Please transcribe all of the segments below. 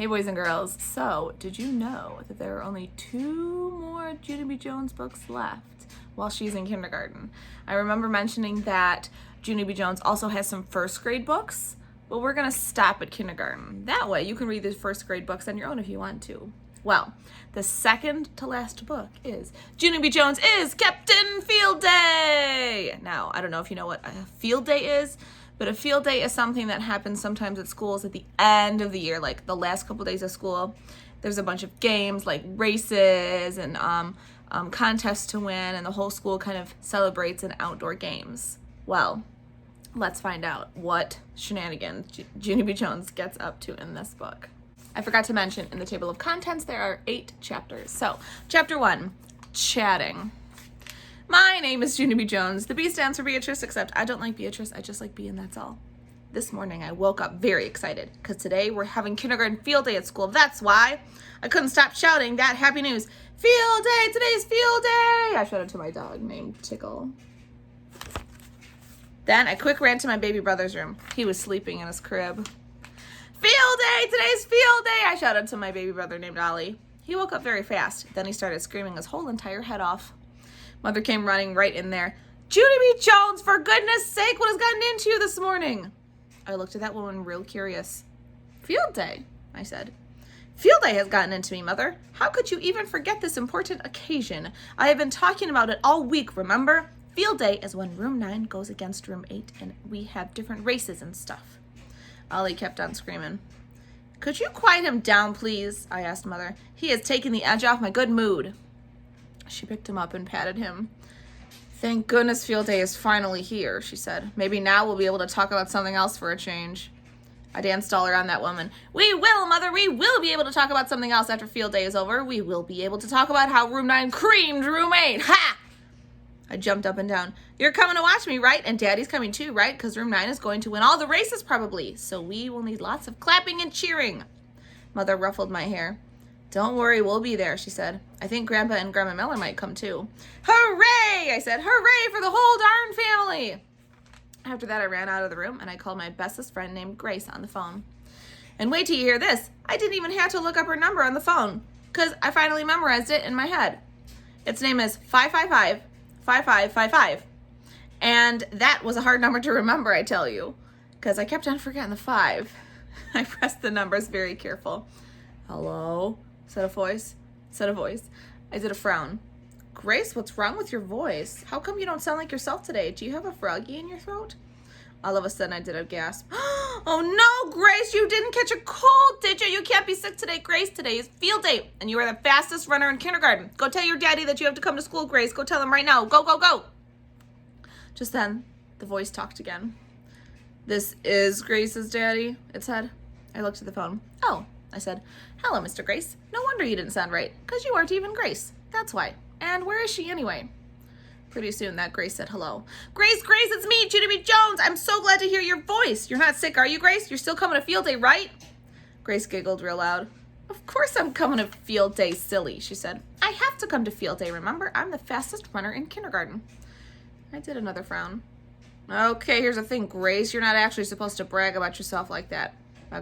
Hey boys and girls, so did you know that there are only 2 more Junie B. Jones books left while she's in kindergarten? I remember mentioning that Junie B. Jones also has some first grade books, but we're gonna stop at kindergarten. That way you can read the first grade books on your own if you want to. Well, the second to last book is Junie B. Jones is Captain Field Day! Now, I don't know if you know what a field day is, but a field day is something that happens sometimes at schools at the end of the year, like the last couple days of school. There's a bunch of games like races and contests to win, and the whole school kind of celebrates in outdoor games. Well, let's find out what shenanigans Junie B. Jones gets up to in this book. I forgot to mention in the table of contents there are 8 chapters. So, chapter 1, chatting. My name is Junie B. Jones. The B stands for Beatrice, except I don't like Beatrice. I just like B, and that's all. This morning I woke up very excited because today we're having kindergarten field day at school. That's why I couldn't stop shouting that happy news. Field day! Today's field day! I shouted to my dog named Tickle. Then I quick ran to my baby brother's room. He was sleeping in his crib. Field day! Today's field day! I shouted to my baby brother named Ollie. He woke up very fast. Then he started screaming his whole entire head off. Mother came running right in there. Junie B. Jones, for goodness sake, what has gotten into you this morning? I looked at that woman real curious. Field day, I said. Field day has gotten into me, Mother. How could you even forget this important occasion? I have been talking about it all week, remember? Field day is when room 9 goes against room 8 and we have different races and stuff. Ollie kept on screaming. Could you quiet him down, please? I asked Mother. He has taken the edge off my good mood. She picked him up and patted him. Thank goodness field day is finally here, she said. Maybe now we'll be able to talk about something else for a change. I danced all around that woman. We will, Mother, we will be able to talk about something else after field day is over. We will be able to talk about how room 9 creamed room 8. Ha! I jumped up and down. You're coming to watch me, right? And Daddy's coming too, right? Because room 9 is going to win all the races probably. So we will need lots of clapping and cheering. Mother ruffled my hair. Don't worry, we'll be there, she said. I think Grandpa and Grandma Miller might come too. Hooray! I said, hooray for the whole darn family! After that, I ran out of the room and I called my bestest friend named Grace on the phone. And wait till you hear this. I didn't even have to look up her number on the phone because I finally memorized it in my head. Its name is 555-5555. And that was a hard number to remember, I tell you, because I kept on forgetting the 5. I pressed the numbers very careful. Hello? Said a voice. I did a frown. Grace, what's wrong with your voice? How come you don't sound like yourself today? Do you have a froggy in your throat? All of a sudden, I did a gasp. Oh no, Grace, you didn't catch a cold, did you? You can't be sick today, Grace. Today is field day, and you are the fastest runner in kindergarten. Go tell your daddy that you have to come to school, Grace. Go tell him right now. Go, go, go. Just then, the voice talked again. This is Grace's daddy, it said. I looked at the phone. Oh, I said, hello, Mr. Grace. No wonder you didn't sound right, because you aren't even Grace. That's why. And where is she anyway? Pretty soon that Grace said hello. Grace, it's me, Junie B. Jones. I'm so glad to hear your voice. You're not sick, are you, Grace? You're still coming to field day, right? Grace giggled real loud. Of course I'm coming to field day, silly, she said. I have to come to field day, remember? I'm the fastest runner in kindergarten. I did another frown. Okay, here's the thing, Grace. You're not actually supposed to brag about yourself like that.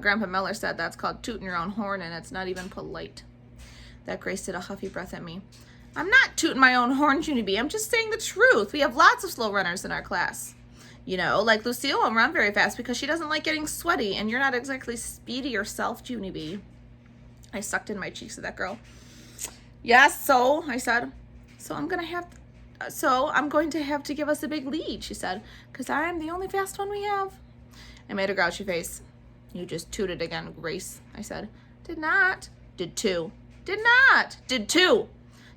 Grandpa Miller said that's called tooting your own horn, and it's not even polite. That Grace did a huffy breath at me. I'm not tooting my own horn, Junie B. I'm just saying the truth. We have lots of slow runners in our class. You know, like Lucille won't run very fast because she doesn't like getting sweaty, and you're not exactly speedy yourself, Junie B. I sucked in my cheeks at that girl. Yes, so, I said. So I'm going to have to give us a big lead, she said, because I'm the only fast one we have. I made a grouchy face. You just tooted again, Grace, I said. Did not. Did too. Did not. Did too.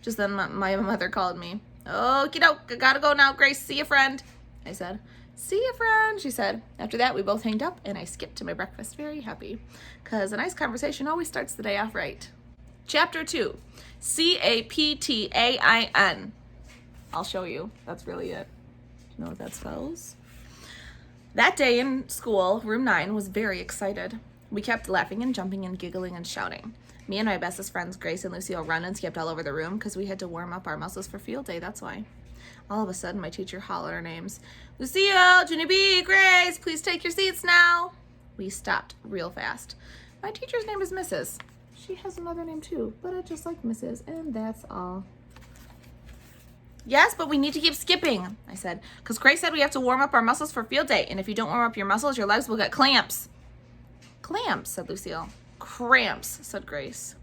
Just then my mother called me. Okie doke, I gotta go now, Grace. See you, friend. I said. See you, friend, she said. After that, we both hanged up, and I skipped to my breakfast very happy, because a nice conversation always starts the day off right. Chapter 2, Captain. I'll show you. That's really it. Do you know what that spells? That day in school, room 9 was very excited. We kept laughing and jumping and giggling and shouting. Me and my bestest friends, Grace and Lucille, ran and skipped all over the room because we had to warm up our muscles for field day, that's why. All of a sudden, my teacher hollered our names. Lucille, Junie B, Grace, please take your seats now. We stopped real fast. My teacher's name is Mrs. She has another name too, but I just like Mrs. And that's all. Yes, but we need to keep skipping, I said, because Grace said we have to warm up our muscles for field day, and if you don't warm up your muscles, your legs will get clamps. Clamps, said Lucille. Cramps, said Grace.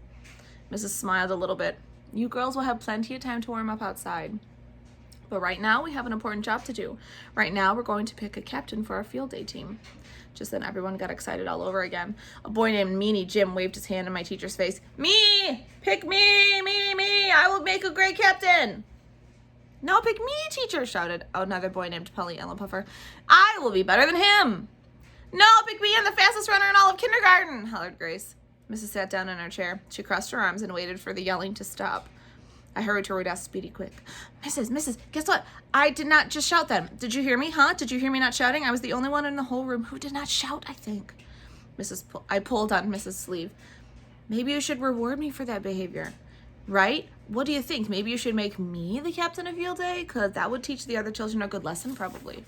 Mrs. smiled a little bit. You girls will have plenty of time to warm up outside. But right now, we have an important job to do. Right now, we're going to pick a captain for our field day team. Just then, everyone got excited all over again. A boy named Meanie Jim waved his hand in my teacher's face. Me! Pick me! Me! I will make a great captain! No, pick me, teacher, shouted another boy named Polly Ellenpuffer. I will be better than him. No, pick me, I'm the fastest runner in all of kindergarten, hollered Grace. Mrs. sat down in her chair. She crossed her arms and waited for the yelling to stop. I hurried to her desk, speedy quick. Mrs., guess what? I did not just shout then. Did you hear me, huh? Did you hear me not shouting? I was the only one in the whole room who did not shout, I think. I pulled on Mrs. Sleeve. Maybe you should reward me for that behavior. Right? What do you think? Maybe you should make me the captain of field day? Because that would teach the other children a good lesson, probably.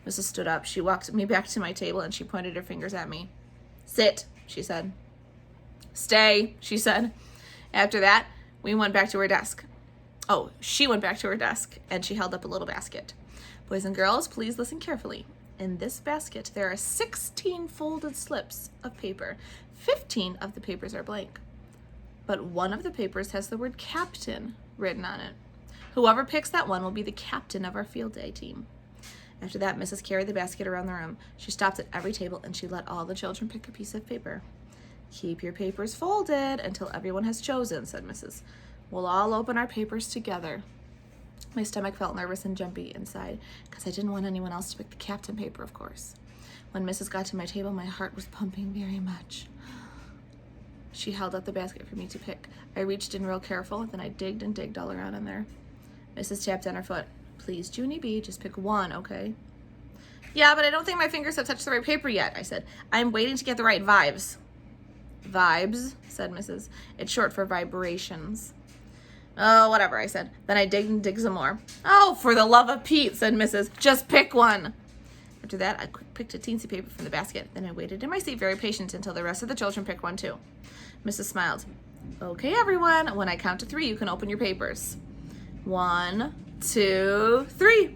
Mrs. stood up. She walked me back to my table and she pointed her fingers at me. Sit, she said. Stay, she said. After that, we went back to her desk. Oh, she went back to her desk and she held up a little basket. Boys and girls, please listen carefully. In this basket, there are 16 folded slips of paper. 15 of the papers are blank. But one of the papers has the word captain written on it. Whoever picks that one will be the captain of our field day team. After that, Mrs. carried the basket around the room. She stopped at every table and she let all the children pick a piece of paper. Keep your papers folded until everyone has chosen, said Mrs. We'll all open our papers together. My stomach felt nervous and jumpy inside because I didn't want anyone else to pick the captain paper, of course. When Mrs. got to my table, my heart was pumping very much. She held out the basket for me to pick. I reached in real careful, then I digged and digged all around in there. Mrs. tapped on her foot. Please, Junie B., just pick one, okay? Yeah, but I don't think my fingers have touched the right paper yet, I said. I'm waiting to get the right vibes. Vibes, said Mrs. It's short for vibrations. Oh, whatever, I said. Then I digged and digged some more. Oh, for the love of Pete, said Mrs. Just pick one. After that, I picked a teensy paper from the basket. Then I waited in my seat very patient until the rest of the children picked one too. Mrs. smiled. Okay, everyone. When I count to 3, you can open your papers. 1, 2, 3.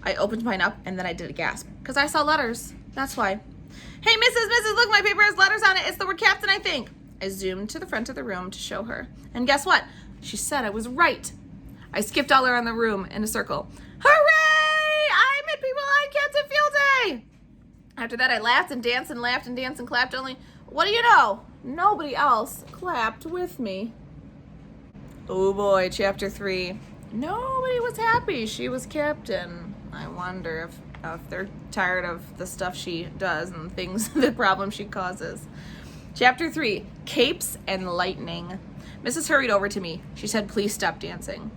I opened mine up and then I did a gasp because I saw letters. That's why. Hey, Mrs., look, my paper has letters on it. It's the word captain, I think. I zoomed to the front of the room to show her. And guess what? She said I was right. I skipped all around the room in a circle. Hooray! I made people like Captain Field Day! After that, I laughed and danced and laughed and danced and clapped. Only, what do you know? Nobody else clapped with me. Oh boy, chapter 3. Nobody was happy she was captain. I wonder if they're tired of the stuff she does and things, the problems she causes. Chapter 3, Capes and Lightning. Mrs. hurried over to me. She said, please stop dancing.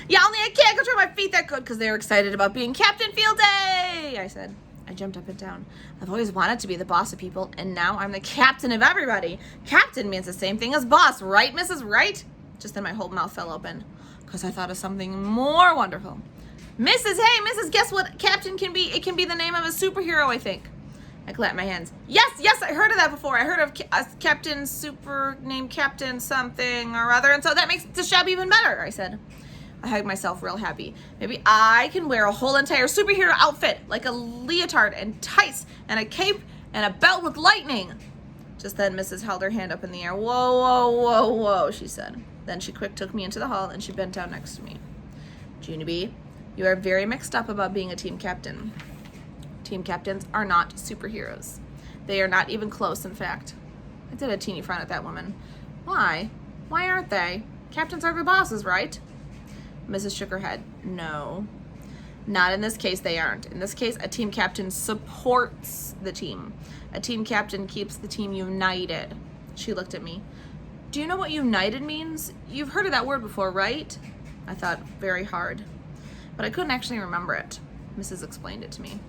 Yeah, only I can't control my feet that good because they were excited about being Captain Field Day, I said. I jumped up and down. I've always wanted to be the boss of people, and now I'm the captain of everybody. Captain means the same thing as boss, right, Mrs. Right? Just then my whole mouth fell open because I thought of something more wonderful. Mrs., guess what captain can be? It can be the name of a superhero, I think. I clapped my hands. Yes, I heard of that before. I heard of a captain super named Captain something or other, and so that makes the job even better, I said. I hugged myself real happy. Maybe I can wear a whole entire superhero outfit, like a leotard and tights and a cape and a belt with lightning. Just then, Mrs. held her hand up in the air. Whoa, she said. Then she quick took me into the hall and she bent down next to me. Junie B., you are very mixed up about being a team captain. Team captains are not superheroes. They are not even close, in fact. I did a teeny frown at that woman. Why? Why aren't they? Captains are the bosses, right? Mrs. shook her head. No. Not in this case, they aren't. In this case, a team captain supports the team. A team captain keeps the team united. She looked at me. Do you know what united means? You've heard of that word before, right? I thought very hard, but I couldn't actually remember it. Mrs. explained it to me.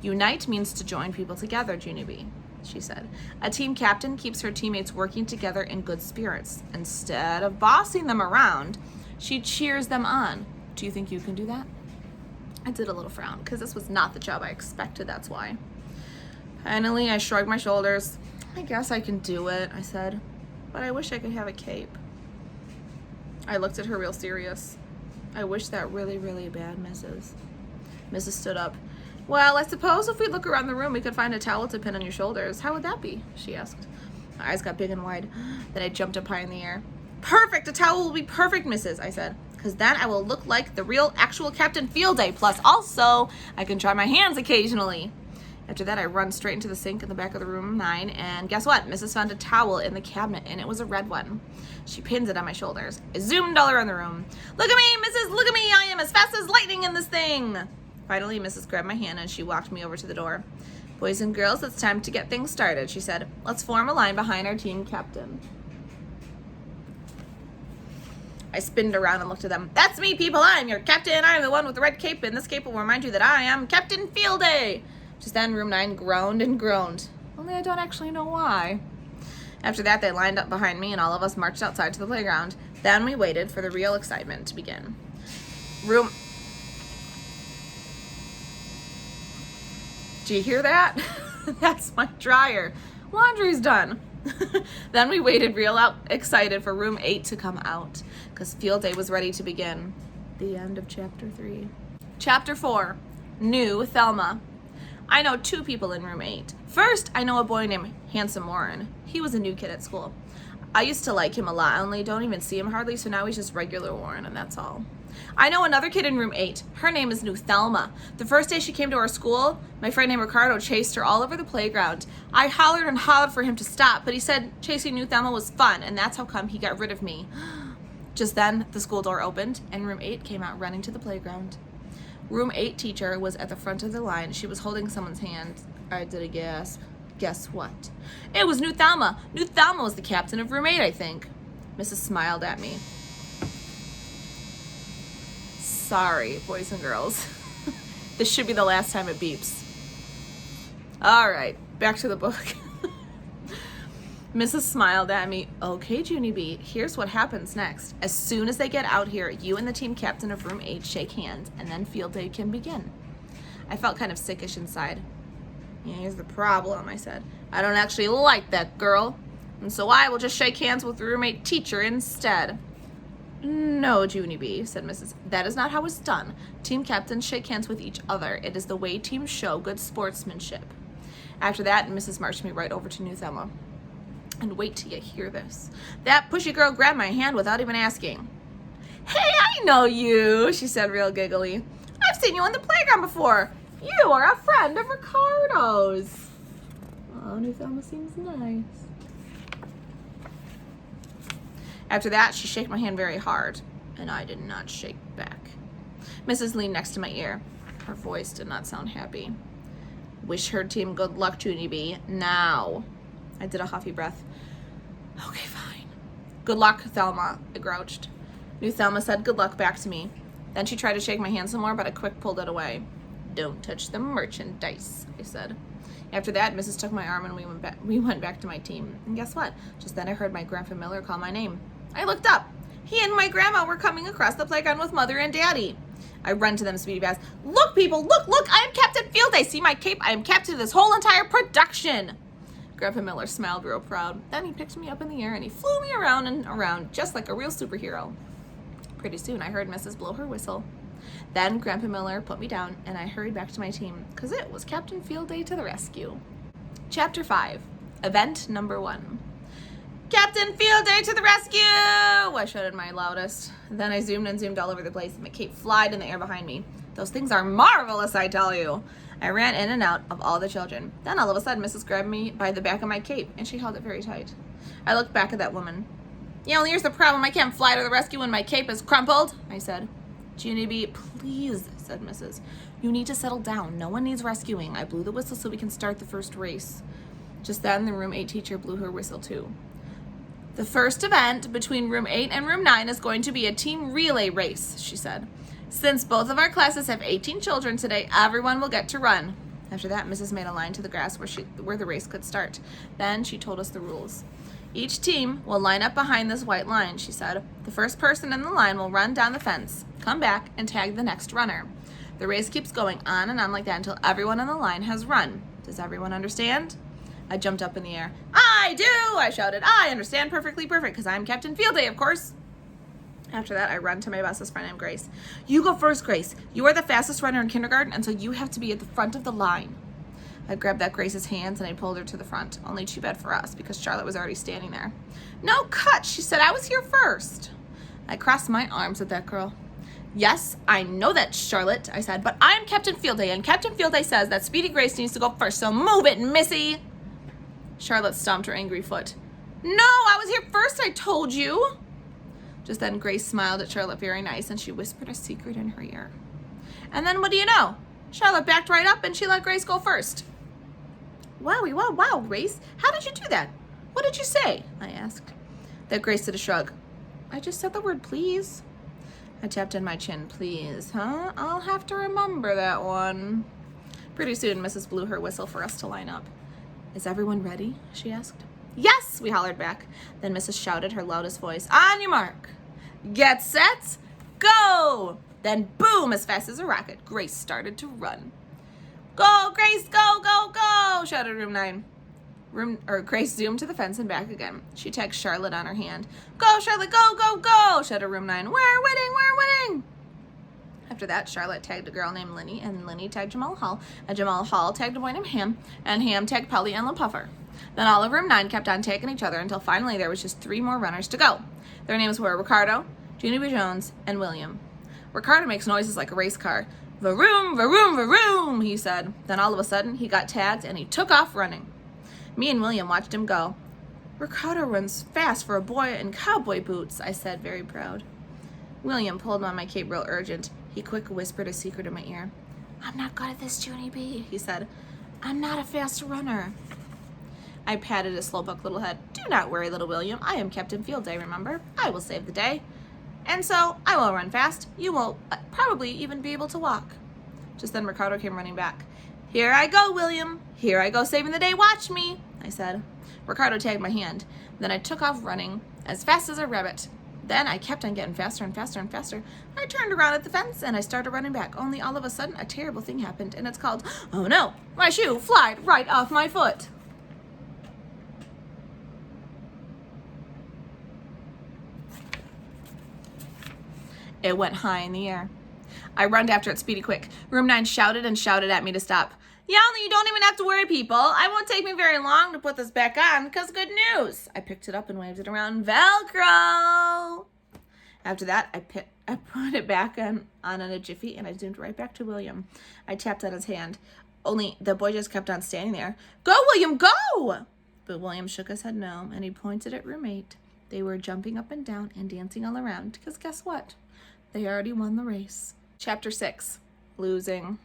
Unite means to join people together, Junie B., she said. A team captain keeps her teammates working together in good spirits. Instead of bossing them around, she cheers them on. Do you think you can do that? I did a little frown because this was not the job I expected, that's why. Finally, I shrugged my shoulders. I guess I can do it, I said, but I wish I could have a cape. I looked at her real serious. I wish that really, really bad, Mrs. Mrs. stood up. Well, I suppose if we look around the room, we could find a towel to pin on your shoulders. How would that be? She asked. My eyes got big and wide. Then I jumped up high in the air. Perfect! A towel will be perfect, Mrs., I said, because then I will look like the real, actual Captain Field Day. Plus, also, I can try my hands occasionally. After that, I run straight into the sink in the back of the room 9, and guess what? Mrs. found a towel in the cabinet, and it was a red one. She pins it on my shoulders. I zoomed all around the room. Look at me, Mrs., look at me! I am as fast as lightning in this thing! Finally, Mrs. grabbed my hand, and she walked me over to the door. Boys and girls, it's time to get things started, she said. Let's form a line behind our team captain. I spinned around and looked at them. That's me, people. I'm your captain. I'm the one with the red cape, and this cape will remind you that I am Captain Field Day. Just then, room 9 groaned and groaned. Only I don't actually know why. After that, they lined up behind me, and all of us marched outside to the playground. Then we waited for the real excitement to begin. Do you hear that? That's my dryer. Laundry's done. Then we waited excited for room 8 to come out, because field day was ready to begin. The end of chapter 3. Chapter 4. New Thelma. I know 2 people in room 8. First, I know a boy named Handsome Warren. He was a new kid at school. I used to like him a lot, only don't even see him hardly, so now he's just regular Warren, and that's all. I know another kid in room 8. Her name is New Thelma. The first day she came to our school, my friend named Ricardo chased her all over the playground. I hollered and hollered for him to stop, but he said chasing New Thelma was fun, and that's how come he got rid of me. Just then, the school door opened, and room 8 came out running to the playground. Room 8 teacher was at the front of the line. She was holding someone's hand. I did a gasp. Guess what? It was New Thelma. New Thelma was the captain of room 8, I think. Mrs. smiled at me. Sorry, boys and girls. This should be the last time it beeps. All right, back to the book. Mrs. smiled at me. Okay, Junie B, here's what happens next. As soon as they get out here, you and the team captain of room 8 shake hands, and then field day can begin. I felt kind of sickish inside. Yeah, here's the problem, I said. I don't actually like that girl, and so I will just shake hands with the room 8 teacher instead. No, Junie B, said Mrs. That is not how it's done. Team captains shake hands with each other. It is the way teams show good sportsmanship. After that, Mrs. marched me right over to New Thelma. And wait till you hear this. That pushy girl grabbed my hand without even asking. Hey, I know you, she said real giggly. I've seen you on the playground before. You are a friend of Ricardo's. Oh, New Thelma seems nice. After that, she shook my hand very hard, and I did not shake back. Mrs. leaned next to my ear. Her voice did not sound happy. Wish her team good luck, Junie B. Now. I did a huffy breath. Okay, fine. Good luck, Thelma, I grouched. New Thelma said good luck back to me. Then she tried to shake my hand some more, but I quick pulled it away. Don't touch the merchandise, I said. After that, Mrs. took my arm and we went back to my team. And guess what? Just then I heard my Grandpa Miller call my name. I looked up. He and my grandma were coming across the playground with Mother and Daddy. I run to them speedy fast. Look, people, look, I am Captain Field Day. See my cape? I am captain of this whole entire production. Grandpa Miller smiled real proud. Then he picked me up in the air and he flew me around and around just like a real superhero. Pretty soon I heard Mrs. blow her whistle. Then Grandpa Miller put me down and I hurried back to my team because it was Captain Field Day to the rescue. Chapter 5. Event number 1. Captain Field Day to the rescue! I shouted my loudest. Then I zoomed and zoomed all over the place and my cape flied in the air behind me. Those things are marvelous, I tell you. I ran in and out of all the children. Then all of a sudden, Mrs. grabbed me by the back of my cape and she held it very tight. I looked back at that woman. Yeah, well, here's the problem. I can't fly to the rescue when my cape is crumpled, I said. Junie B, please, said Mrs. You need to settle down. No one needs rescuing. I blew the whistle so we can start the first race. Just then, the room 8 teacher blew her whistle too. The first event between room 8 and room 9 is going to be a team relay race, she said. Since both of our classes have 18 children today, everyone will get to run. After that, Mrs. made a line to the grass where the race could start. Then she told us the rules. Each team will line up behind this white line, she said. The first person in the line will run down the fence, come back, and tag the next runner. The race keeps going on and on like that until everyone on the line has run. Does everyone understand? I jumped up in the air. I do, I shouted. I understand perfectly perfect, because I'm Captain Field Day, of course. After that, I run to my bestest friend named Grace. You go first, Grace. You are the fastest runner in kindergarten, and so you have to be at the front of the line. I grabbed that Grace's hands and I pulled her to the front. Only too bad for us, because Charlotte was already standing there. No, cut, she said. I was here first. I crossed my arms at that girl. Yes, I know that, Charlotte, I said, but I'm Captain Field Day, and Captain Field Day says that Speedy Grace needs to go first, so move it, Missy. Charlotte stomped her angry foot. No, I was here first, I told you. Just then, Grace smiled at Charlotte very nice, and she whispered a secret in her ear. And then, what do you know? Charlotte backed right up, and she let Grace go first. Wowie, wow, Grace. How did you do that? What did you say? I asked. That Grace did a shrug. I just said the word please. I tapped in my chin. Please, huh? I'll have to remember that one. Pretty soon, Mrs. blew her whistle for us to line up. Is everyone ready? She asked. Yes, we hollered back. Then Mrs. shouted her loudest voice. On your mark. Get set. Go. Then boom, as fast as a rocket, Grace started to run. Go, Grace, go, go, go, shouted room 9. Grace zoomed to the fence and back again. She tagged Charlotte on her hand. Go, Charlotte, go, go, go, shouted room 9. We're winning. After that, Charlotte tagged a girl named Linny, and Linny tagged Jamal Hall, and Jamal Hall tagged a boy named Ham, and Ham tagged Pelly and LaPuffer. Then all of room 9 kept on tagging each other until finally there was just 3 more runners to go. Their names were Ricardo, Junie B. Jones, and William. Ricardo makes noises like a race car. Varoom, varoom, varoom, he said. Then all of a sudden, he got tagged and he took off running. Me and William watched him go. Ricardo runs fast for a boy in cowboy boots, I said, very proud. William pulled on my cape real urgent. He quick whispered a secret in my ear. I'm not good at this, Junie B, he said. I'm not a fast runner. I patted his slowpoke little head. Do not worry, little William. I am Captain Field Day, remember? I will save the day. And so, I will run fast. You will probably even be able to walk. Just then, Ricardo came running back. Here I go, William. Here I go saving the day. Watch me, I said. Ricardo tagged my hand. Then I took off running as fast as a rabbit. Then I kept on getting faster and faster and faster. I turned around at the fence and I started running back. Only all of a sudden, a terrible thing happened. And it's called, oh no, my shoe flied right off my foot. It went high in the air. I runned after it speedy quick. Room 9 shouted and shouted at me to stop. Yali, you don't even have to worry, people. It won't take me very long to put this back on, because good news. I picked it up and waved it around. Velcro! After that, I put it back on in a jiffy, and I zoomed right back to William. I tapped on his hand. Only the boy just kept on standing there. Go, William, go! But William shook his head no, and he pointed at room 8. They were jumping up and down and dancing all around, because guess what? They already won the race. Chapter 6. Losing.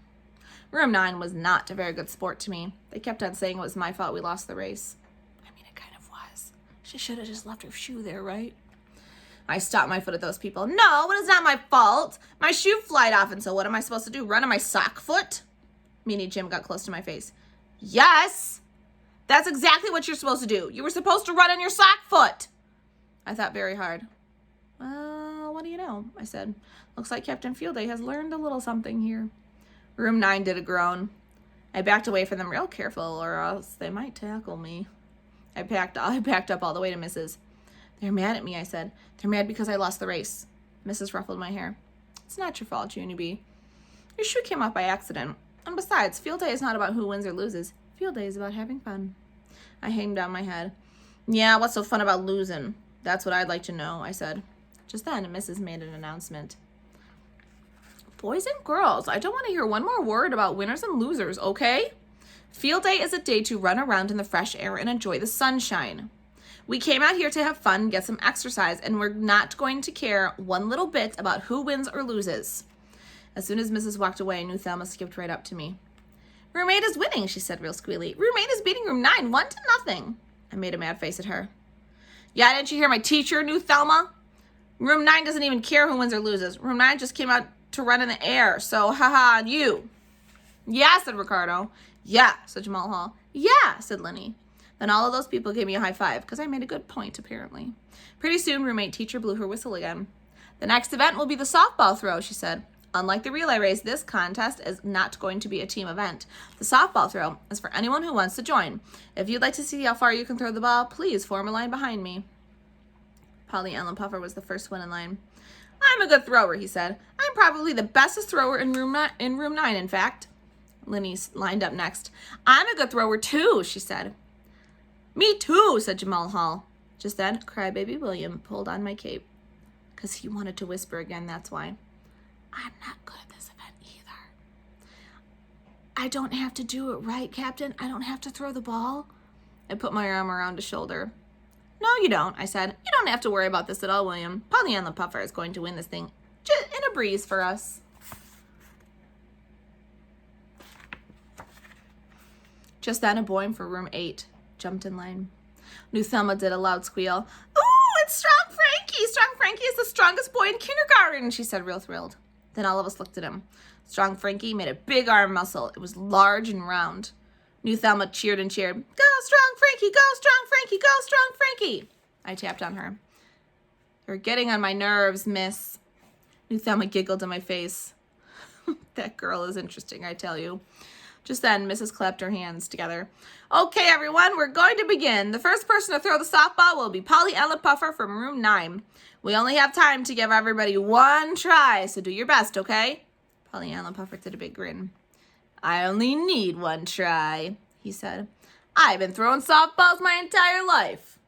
Room 9 was not a very good sport to me. They kept on saying it was my fault we lost the race. I mean, it kind of was. She should have just left her shoe there, right? I stopped my foot at those people. No, it is not my fault. My shoe flied off, and so what am I supposed to do? Run on my sock foot? Meanie Jim got close to my face. Yes! That's exactly what you're supposed to do. You were supposed to run on your sock foot. I thought very hard. Well, what do you know? I said. Looks like Captain Field Day has learned a little something here. Room 9 did a groan. I backed away from them real careful, or else they might tackle me. I backed up all the way to Mrs. They're mad at me, I said. They're mad because I lost the race. Mrs. ruffled my hair. It's not your fault, Junie B. Your shoe came off by accident. And besides, Field Day is not about who wins or loses. Field Day is about having fun. I hanged down my head. Yeah, what's so fun about losing? That's what I'd like to know, I said. Just then, Mrs. made an announcement. Boys and girls, I don't want to hear one more word about winners and losers, okay? Field Day is a day to run around in the fresh air and enjoy the sunshine. We came out here to have fun, get some exercise, and we're not going to care one little bit about who wins or loses. As soon as Mrs. walked away, I knew Thelma skipped right up to me. Room 8 is winning, she said real squealy. Room 8 is beating room 9, 1-0. I made a mad face at her. Yeah, didn't you hear my teacher, knew Thelma? Room 9 doesn't even care who wins or loses. Room 9 just came out to run in the air, so haha, you. Yeah, said Ricardo. Yeah, said Jamal Hall. Yeah, said Lenny. Then all of those people gave me a high five, because I made a good point, apparently. Pretty soon, room 8 teacher blew her whistle again. The next event will be the softball throw, she said. Unlike the relay race, this contest is not going to be a team event. The softball throw is for anyone who wants to join. If you'd like to see how far you can throw the ball, please form a line behind me. Polly Allen Puffer was the first one in line. I'm a good thrower, he said. I'm probably the bestest thrower in room 9, in fact. Linny lined up next. I'm a good thrower too, she said. Me too, said Jamal Hall. Just then, crybaby William pulled on my cape. Because he wanted to whisper again, that's why. I'm not good at this event either. I don't have to do it right, Captain. I don't have to throw the ball. I put my arm around his shoulder. No, you don't, I said. You don't have to worry about this at all, William. Polly Allen Puffer is going to win this thing just in a breeze for us. Just then, a boy from room 8 jumped in line. New Thelma did a loud squeal. Ooh, it's Strong Frankie! Strong Frankie is the strongest boy in kindergarten, she said, real thrilled. Then all of us looked at him. Strong Frankie made a big arm muscle. It was large and round. New Thelma cheered and cheered. Go, Strong Frankie! Go, Strong Frankie! Go, Strong Frankie! I tapped on her. You're getting on my nerves, miss. New Thelma giggled in my face. That girl is interesting, I tell you. Just then, Mrs. clapped her hands together. Okay, everyone, we're going to begin. The first person to throw the softball will be Polly Allen Puffer from room 9. We only have time to give everybody one try, so do your best, okay? Polly Allen Puffer did a big grin. I only need one try, he said. I've been throwing softballs my entire life.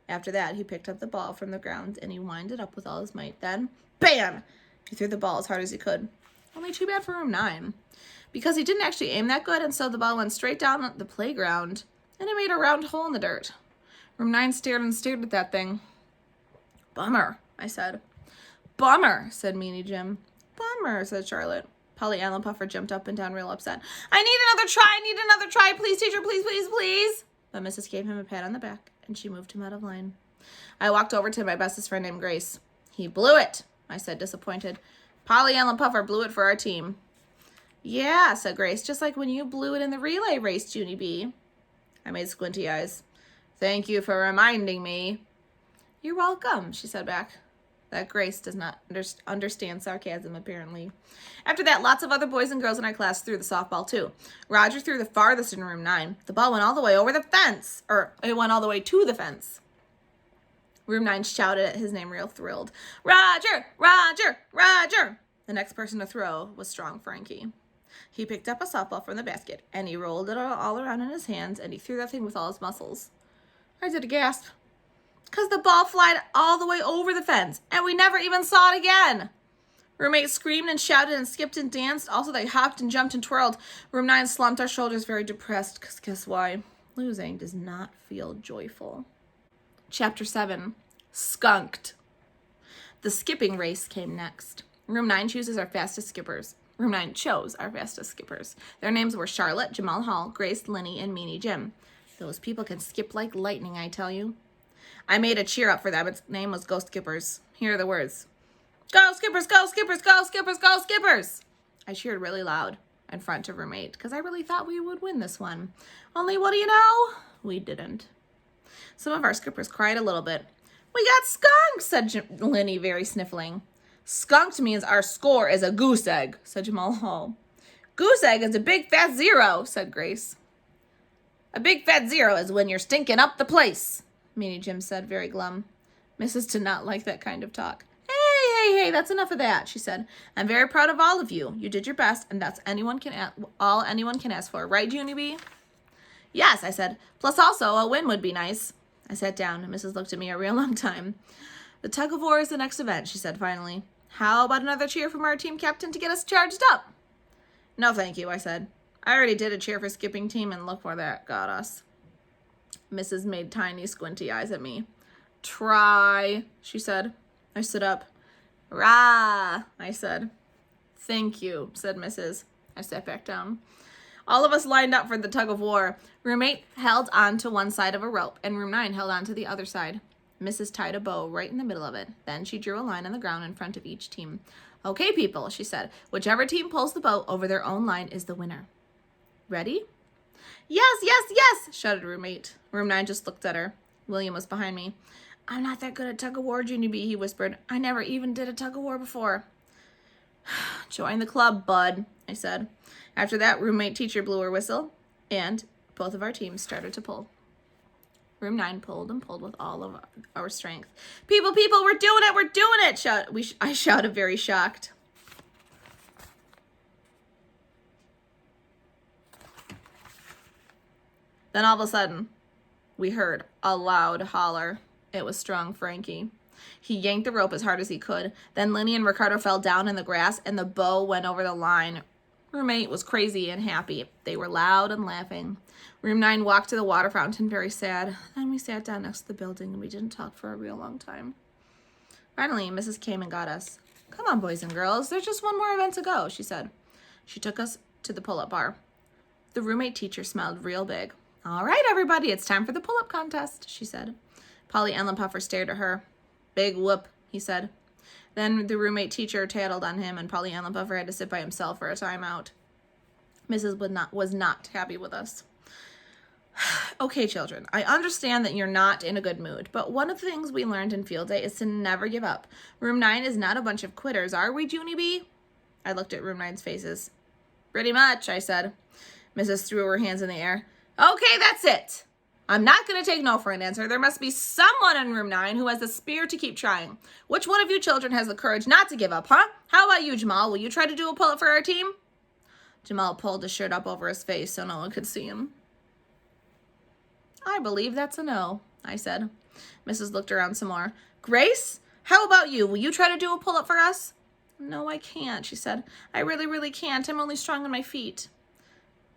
After that, he picked up the ball from the ground and he wound it up with all his might. Then, bam! He threw the ball as hard as he could. Only too bad for room 9. Because he didn't actually aim that good, and so the ball went straight down the playground, and it made a round hole in the dirt. Room 9 stared and stared at that thing. Bummer, I said. Bummer, said Meanie Jim. Bummer, said Charlotte. Polly Allen Puffer jumped up and down real upset. I need another try, please, teacher, please, please, please. But Mrs. gave him a pat on the back, and she moved him out of line. I walked over to my bestest friend named Grace. He blew it, I said, disappointed. Polly Allen Puffer blew it for our team. Yeah, said Grace, just like when you blew it in the relay race, Junie B. I made squinty eyes. Thank you for reminding me. You're welcome, she said back. That Grace does not understand sarcasm, apparently. After that, lots of other boys and girls in our class threw the softball, too. Roger threw the farthest in room 9. The ball went all the way over the fence, or it went all the way to the fence. Room 9 shouted at his name real thrilled. Roger! Roger! Roger! The next person to throw was Strong Frankie. He picked up a softball from the basket, and he rolled it all around in his hands, and he threw that thing with all his muscles. I did a gasp. Because the ball flied all the way over the fence, and we never even saw it again. Room 8 screamed and shouted and skipped and danced. Also, they hopped and jumped and twirled. Room 9 slumped our shoulders, very depressed, because guess why? Losing does not feel joyful. Chapter 7, Skunked. The skipping race came next. Room 9 chose our fastest skippers. Their names were Charlotte, Jamal Hall, Grace, Linny, and Meanie Jim. Those people can skip like lightning, I tell you. I made a cheer up for them. Its name was Go Skippers. Here are the words. Go Skippers, go Skippers, go Skippers, go Skippers! I cheered really loud in front of room 8 because I really thought we would win this one. Only what do you know? We didn't. Some of our skippers cried a little bit. We got skunked, said Linny, very sniffling. Skunked means our score is a goose egg, said Jamal Hall. Goose egg is a big fat 0, said Grace. A big fat 0 is when you're stinking up the place, Meanie Jim said, very glum. Mrs. did not like that kind of talk. Hey, that's enough of that, she said. I'm very proud of all of you. You did your best, and that's all anyone can ask for. Right, Junie B? Yes, I said. Plus also, a win would be nice. I sat down, and Mrs. looked at me a real long time. The tug of war is the next event, she said finally. How about another cheer from our team captain to get us charged up? No, thank you, I said. I already did a cheer for skipping team, and look where that got us. Mrs. made tiny squinty eyes at me. Try, she said. I stood up. Rah, I said. Thank you, said Mrs. I sat back down. All of us lined up for the tug of war. Room 8 held on to one side of a rope, and room 9 held on to the other side. Mrs. tied a bow right in the middle of it. Then she drew a line on the ground in front of each team. Okay, people, she said. Whichever team pulls the bow over their own line is the winner. Ready? Yes, yes, yes, shouted room 8. Room 9 just looked at her. William was behind me. I'm not that good at tug of war, Junie B, he whispered. I never even did a tug of war before. Join the club, bud, I said. After that, roommate teacher blew her whistle, and both of our teams started to pull. Room 9 pulled and pulled with all of our strength. People, we're doing it, I shouted, very shocked. Then all of a sudden, we heard a loud holler. It was Strong Frankie. He yanked the rope as hard as he could. Then Lenny and Ricardo fell down in the grass, and the bow went over the line. Roommate was crazy and happy. They were loud and laughing. Room 9 walked to the water fountain, very sad. Then we sat down next to the building, and we didn't talk for a real long time. Finally, Mrs. came and got us. Come on, boys and girls. There's just one more event to go, she said. She took us to the pull-up bar. The roommate teacher smiled real big. All right, everybody, it's time for the pull-up contest, she said. Polly Ellen Puffer stared at her. Big whoop, he said. Then the roommate teacher tattled on him, and Polly Ellen Puffer had to sit by himself for a timeout. Mrs. was not happy with us. Okay, children, I understand that you're not in a good mood, but one of the things we learned in field day is to never give up. Room 9 is not a bunch of quitters, are we, Junie B? I looked at Room 9's faces. Pretty much, I said. Mrs. threw her hands in the air. Okay, that's it. I'm not going to take no for an answer. There must be someone in Room 9 who has the spirit to keep trying. Which one of you children has the courage not to give up, huh? How about you, Jamal? Will you try to do a pull-up for our team? Jamal pulled his shirt up over his face so no one could see him. I believe that's a no, I said. Mrs. looked around some more. Grace, how about you? Will you try to do a pull-up for us? No, I can't, she said. I really, really can't. I'm only strong on my feet.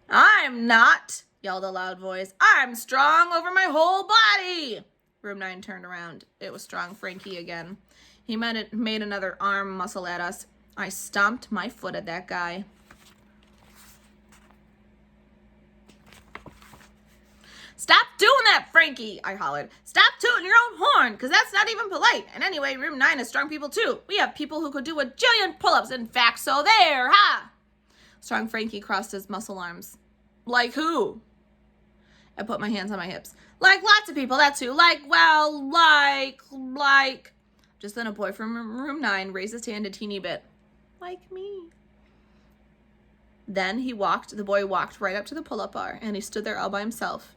I'm not, yelled a loud voice. I'm strong over my whole body. Room 9 turned around. It was Strong Frankie again. He made another arm muscle at us. I stomped my foot at that guy. Stop doing that, Frankie, I hollered. Stop tooting your own horn, because that's not even polite. And anyway, Room 9 is strong people too. We have people who could do a jillion pull-ups, in fact, so there, ha! Strong Frankie crossed his muscle arms. Like who? I put my hands on my hips. Like lots of people, that's who. Like. Just then a boy from Room 9 raised his hand a teeny bit. Like me. Then the boy walked right up to the pull-up bar, and he stood there all by himself.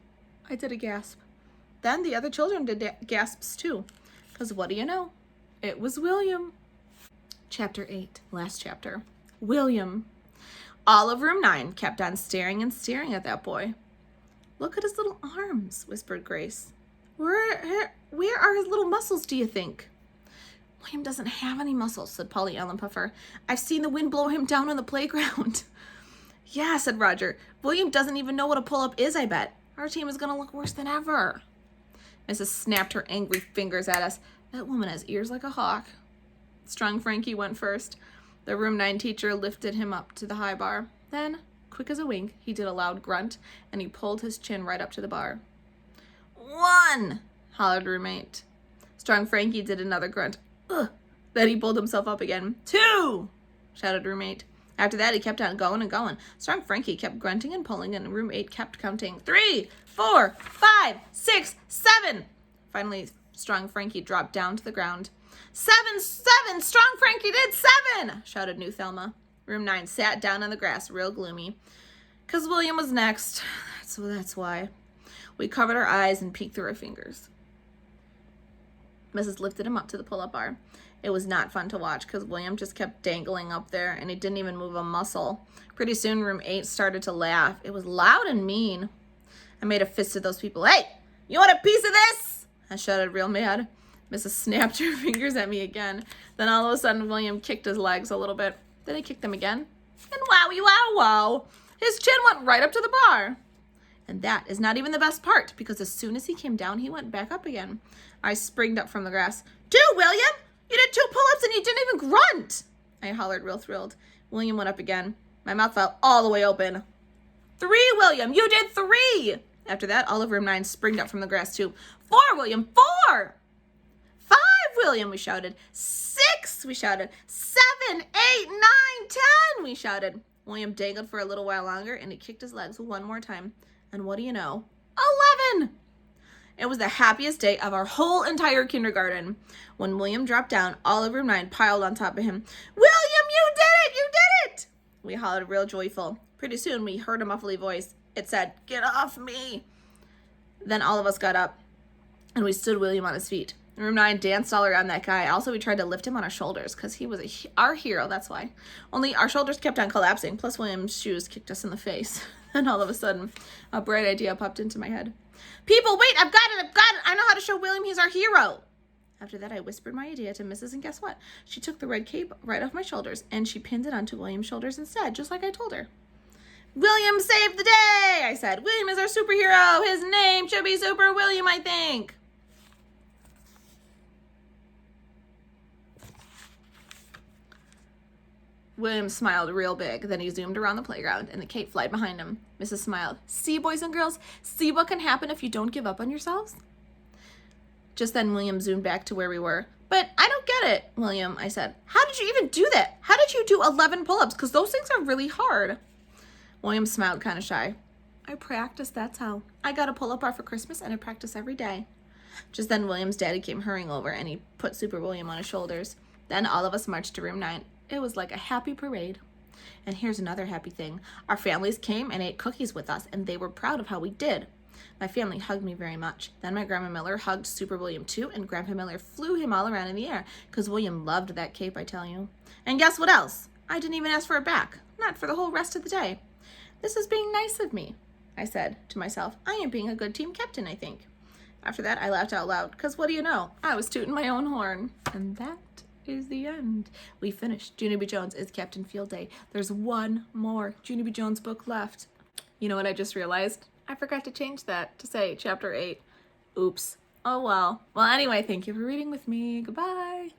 I did a gasp. Then the other children did gasps too. Because what do you know? It was William. Chapter 8, last chapter. William. All of Room 9 kept on staring and staring at that boy. Look at his little arms, whispered Grace. Where are his little muscles, do you think? William doesn't have any muscles, said Polly Ellen Puffer. I've seen the wind blow him down on the playground. Yeah, said Roger. William doesn't even know what a pull-up is, I bet. Our team is going to look worse than ever. Mrs. snapped her angry fingers at us. That woman has ears like a hawk. Strong Frankie went first. The Room 9 teacher lifted him up to the high bar. Then, quick as a wink, he did a loud grunt, and he pulled his chin right up to the bar. 1, hollered roommate. Strong Frankie did another grunt. Ugh. Then he pulled himself up again. 2, shouted roommate. After that, he kept on going and going. Strong Frankie kept grunting and pulling, and Room 8 kept counting. 3, 4, 5, 6, 7. Finally, Strong Frankie dropped down to the ground. 7, Strong Frankie did 7, shouted New Thelma. Room 9 sat down on the grass, real gloomy. 'Cause William was next. That's why. We covered our eyes and peeked through our fingers. Mrs. lifted him up to the pull-up bar. It was not fun to watch because William just kept dangling up there and he didn't even move a muscle. Pretty soon, Room 8 started to laugh. It was loud and mean. I made a fist at those people. Hey, you want a piece of this? I shouted real mad. Mrs. snapped her fingers at me again. Then all of a sudden, William kicked his legs a little bit. Then he kicked them again. And wowie wow wow. His chin went right up to the bar. And that is not even the best part, because as soon as he came down, he went back up again. I springed up from the grass. 2, William! You did 2 pull-ups and you didn't even grunt! I hollered real thrilled. William went up again. My mouth fell all the way open. 3, William! You did 3! After that, all of Room 9 springed up from the grass too. 4, William! 4! 5, William! We shouted. 6! We shouted. 7, 8, 9, 10! We shouted. William dangled for a little while longer and he kicked his legs one more time. And what do you know? 11! It was the happiest day of our whole entire kindergarten. When William dropped down, all of Room 9 piled on top of him. William, you did it! We hollered real joyful. Pretty soon we heard a muffly voice. It said, "Get off me!" Then all of us got up, and we stood William on his feet. Room 9 danced all around that guy. Also, we tried to lift him on our shoulders because he was our hero, that's why. Only our shoulders kept on collapsing, plus William's shoes kicked us in the face. And all of a sudden, a bright idea popped into my head. "People, wait, I've got it! I know how to show William he's our hero!" After that, I whispered my idea to Mrs. And guess what? She took the red cape right off my shoulders, and she pinned it onto William's shoulders instead, just like I told her. "William saved the day," I said. "William is our superhero. His name should be Super William, I think." William smiled real big. Then he zoomed around the playground, and the cape flied behind him. Mrs. smiled. "See, boys and girls? See what can happen if you don't give up on yourselves?" Just then, William zoomed back to where we were. "But I don't get it, William," I said. "How did you even do that? How did you do 11 pull-ups? Because those things are really hard." William smiled kind of shy. "I practice, that's how. I got a pull-up bar for Christmas, and I practice every day." Just then, William's daddy came hurrying over, and he put Super William on his shoulders. Then all of us marched to room 9. It was like a happy parade. And here's another happy thing. Our families came and ate cookies with us, and they were proud of how we did. My family hugged me very much. Then my Grandma Miller hugged Super William too, and Grandpa Miller flew him all around in the air, because William loved that cape, I tell you. And guess what else? I didn't even ask for it back. Not for the whole rest of the day. "This is being nice of me," I said to myself. "I am being a good team captain, I think." After that, I laughed out loud, because what do you know? I was tooting my own horn. And that is the end. We finished. Junie B. Jones is Captain Field Day. There's one more Junie B. Jones book left. You know what I just realized? I forgot to change that to say Chapter 8. Oops. Oh well. Well, anyway, thank you for reading with me. Goodbye.